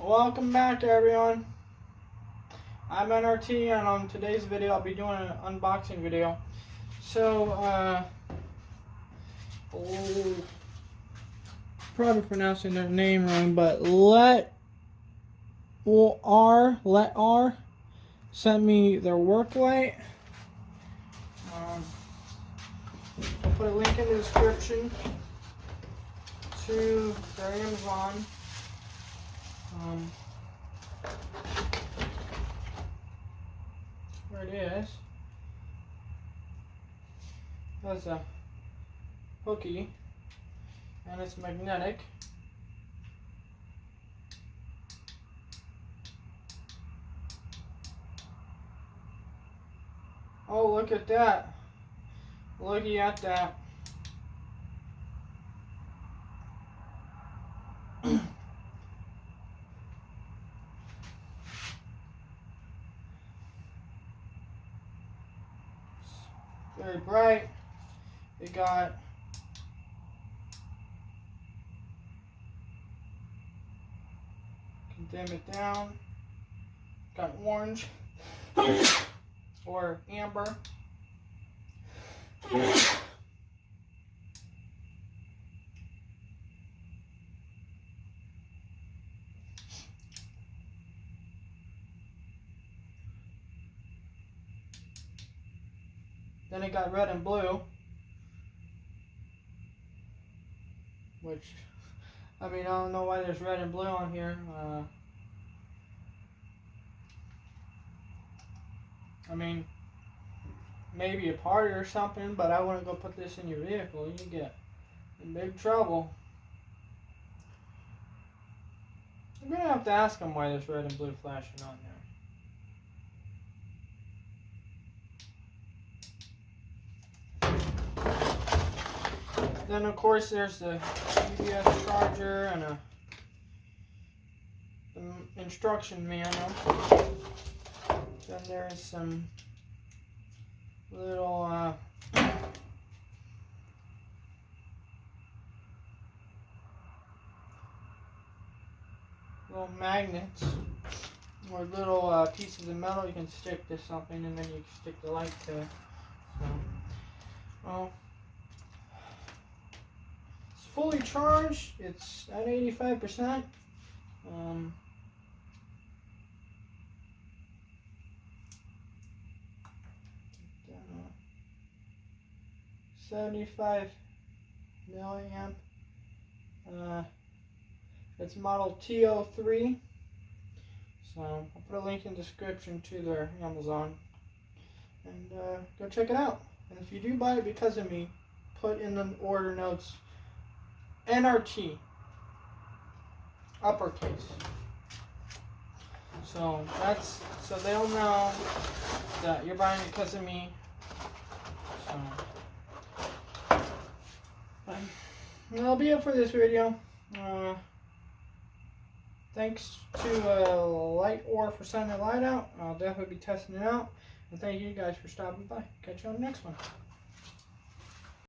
Welcome back everyone. I'm N.R.T. and on today's video I'll be doing an unboxing video. So probably pronouncing their name wrong, but Letour sent me their work light. I'll put a link in the description to their Amazon. Where it is. There's a hooky and it's magnetic. Oh, look at that. Looky at that. Very bright. It got can dim it down. Got orange or amber. Then it got red and blue, which, I mean, I don't know why there's red and blue on here. I mean, maybe a party or something, but I wouldn't go put this in your vehicle. You get in big trouble. I'm going to have to ask them why there's red and blue flashing on there. Then of course there's the UPS charger and an instruction manual. Then there's some little little magnets or little pieces of metal you can stick to something, and then you can stick the light to it. So, well, fully charged. It's at 85%. 75 milliamp. It's model T03. So I'll put a link in the description to their Amazon, and go check it out. And if you do buy it because of me, put in the order notes N.R.T. uppercase. So they'll know that you're buying it because of me. So that'll be it for this video. Thanks to Letour for sending the light out. I'll definitely be testing it out. And thank you guys for stopping by. Catch you on the next one.